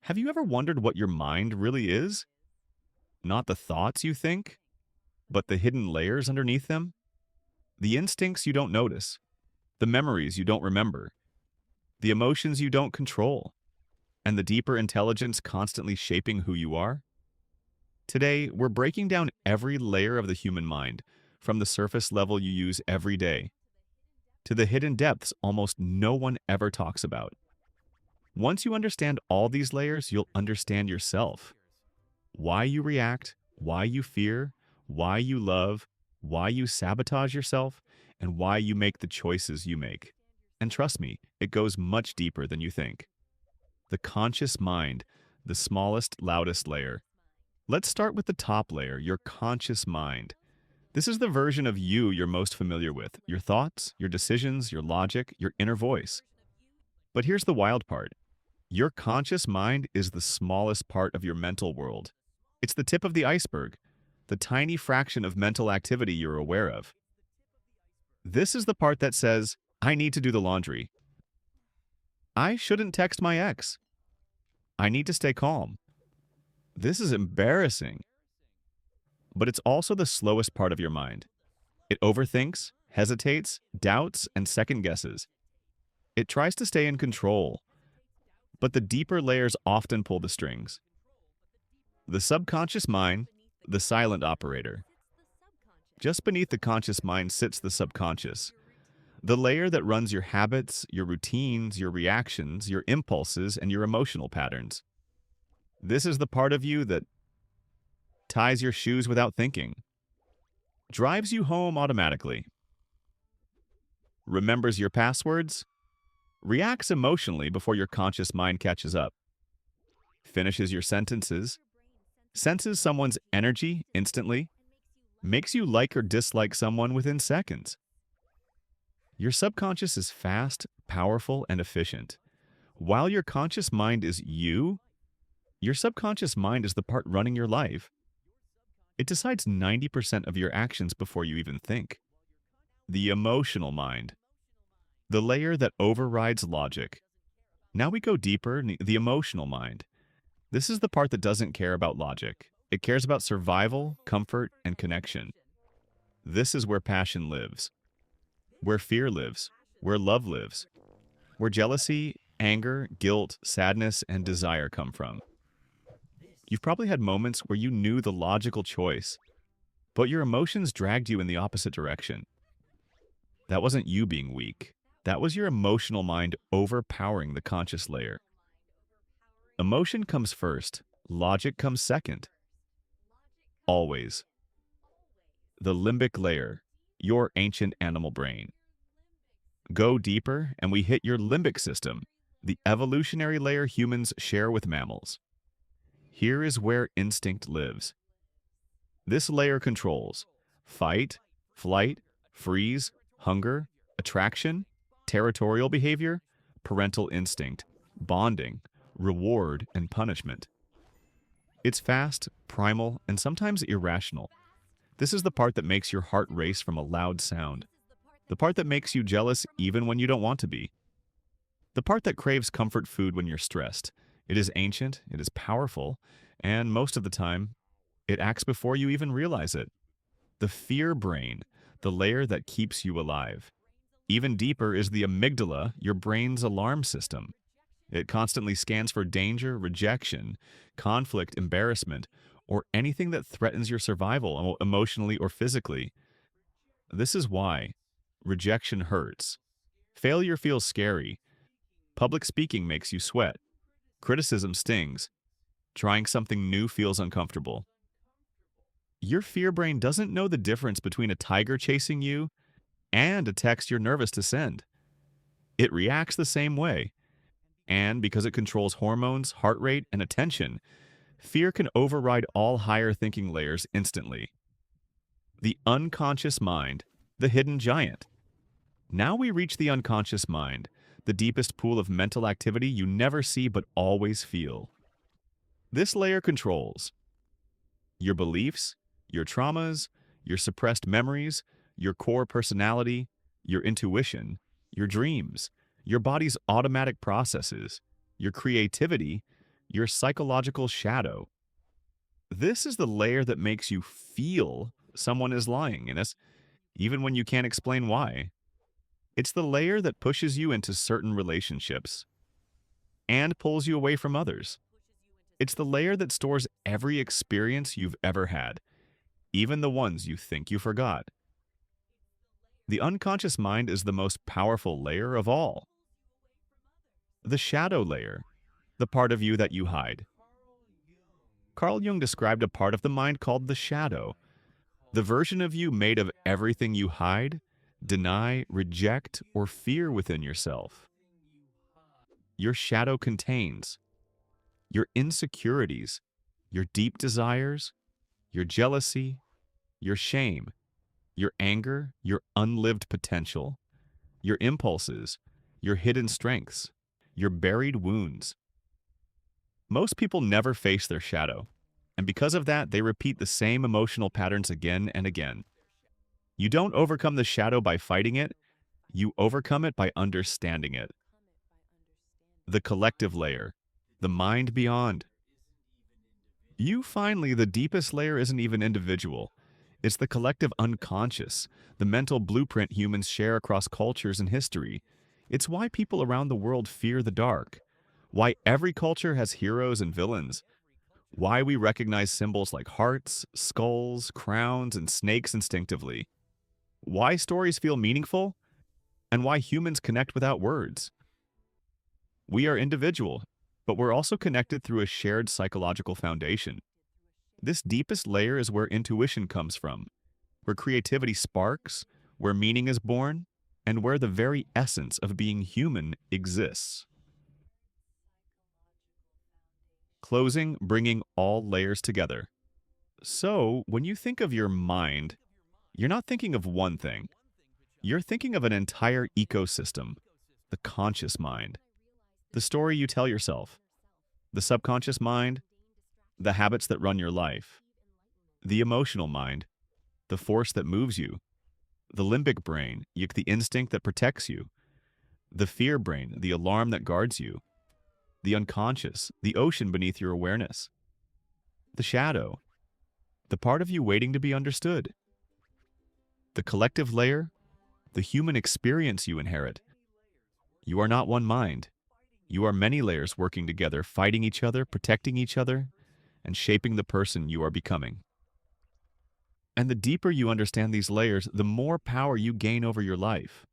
Have you ever wondered what your mind really is? Not the thoughts you think, but the hidden layers underneath them? The instincts you don't notice, the memories you don't remember, the emotions you don't control, and the deeper intelligence constantly shaping who you are? Today, we're breaking down every layer of the human mind, from the surface level you use every day to the hidden depths almost no one ever talks about. Once you understand all these layers, you'll understand yourself. Why you react, why you fear, why you love, why you sabotage yourself, and why you make the choices you make. And trust me, it goes much deeper than you think. The conscious mind, the smallest, loudest layer. Let's start with the top layer, your conscious mind. This is the version of you you're most familiar with, your thoughts, your decisions, your logic, your inner voice. But here's the wild part. Your conscious mind is the smallest part of your mental world. It's the tip of the iceberg, the tiny fraction of mental activity you're aware of. This is the part that says, I need to do the laundry. I shouldn't text my ex. I need to stay calm. This is embarrassing. But it's also the slowest part of your mind. It overthinks, hesitates, doubts, and second guesses. It tries to stay in control, but the deeper layers often pull the strings. The subconscious mind, the silent operator. Just beneath the conscious mind sits the subconscious, the layer that runs your habits, your routines, your reactions, your impulses, and your emotional patterns. This is the part of you that ties your shoes without thinking, drives you home automatically, remembers your passwords, reacts emotionally before your conscious mind catches up, finishes your sentences, senses someone's energy instantly, makes you like or dislike someone within seconds. Your subconscious is fast, powerful, and efficient. While your conscious mind is you, your subconscious mind is the part running your life. It decides 90% of your actions before you even think. The emotional mind, the layer that overrides logic. Now we go deeper, the emotional mind. This is the part that doesn't care about logic. It cares about survival, comfort, and connection. This is where passion lives, where fear lives, where love lives, where jealousy, anger, guilt, sadness, and desire come from. You've probably had moments where you knew the logical choice, but your emotions dragged you in the opposite direction. That wasn't you being weak. That was your emotional mind overpowering the conscious layer. Emotion comes first, logic comes second. Always. The limbic layer, your ancient animal brain. Go deeper, and we hit your limbic system, the evolutionary layer humans share with mammals. Here is where instinct lives. This layer controls fight, flight, freeze, hunger, attraction, territorial behavior, parental instinct, bonding, reward, and punishment. It's fast, primal, and sometimes irrational. This is the part that makes your heart race from a loud sound. The part that makes you jealous even when you don't want to be. The part that craves comfort food when you're stressed. It is ancient, it is powerful, and most of the time, it acts before you even realize it. The fear brain, the layer that keeps you alive. Even deeper is the amygdala, your brain's alarm system. It constantly scans for danger, rejection, conflict, embarrassment, or anything that threatens your survival emotionally or physically. This is why rejection hurts. Failure feels scary. Public speaking makes you sweat. Criticism stings. Trying something new feels uncomfortable. Your fear brain doesn't know the difference between a tiger chasing you and a text you're nervous to send. It reacts the same way. And because it controls hormones, heart rate, and attention, fear can override all higher thinking layers instantly. The unconscious mind, the hidden giant. Now we reach the unconscious mind, the deepest pool of mental activity you never see but always feel. This layer controls your beliefs, your traumas, your suppressed memories, your core personality, your intuition, your dreams, your body's automatic processes, your creativity, Your psychological shadow. This is the layer that makes you feel someone is lying in us, even when you can't explain why. It's the layer that pushes you into certain relationships and pulls you away from others. It's the layer that stores every experience you've ever had, even the ones you think you forgot. The unconscious mind is the most powerful layer of all. The shadow layer, the part of you that you hide. Carl Jung described a part of the mind called the shadow, the version of you made of everything you hide, deny, reject, or fear within yourself. Your shadow contains your insecurities, your deep desires, your jealousy, your shame, your anger, your unlived potential, your impulses, your hidden strengths, your buried wounds. Most people never face their shadow, and because of that, they repeat the same emotional patterns again and again. You don't overcome the shadow by fighting it, you overcome it by understanding it. The collective layer, the mind beyond. The deepest layer isn't even individual. It's the collective unconscious, the mental blueprint humans share across cultures and history. It's why people around the world fear the dark, why every culture has heroes and villains, why we recognize symbols like hearts, skulls, crowns, and snakes instinctively, why stories feel meaningful, and why humans connect without words. We are individual, but we're also connected through a shared psychological foundation. This deepest layer is where intuition comes from, where creativity sparks, where meaning is born, and where the very essence of being human exists. Closing, bringing all layers together. So, when you think of your mind, you're not thinking of one thing. You're thinking of an entire ecosystem, the conscious mind, the story you tell yourself, the subconscious mind, the habits that run your life, the emotional mind, the force that moves you, the limbic brain, the instinct that protects you, the fear brain, the alarm that guards you, the unconscious, the ocean beneath your awareness, the shadow, the part of you waiting to be understood, the collective layer, the human experience you inherit. You are not one mind. You are many layers working together, fighting each other, protecting each other, and shaping the person you are becoming. And the deeper you understand these layers, the more power you gain over your life.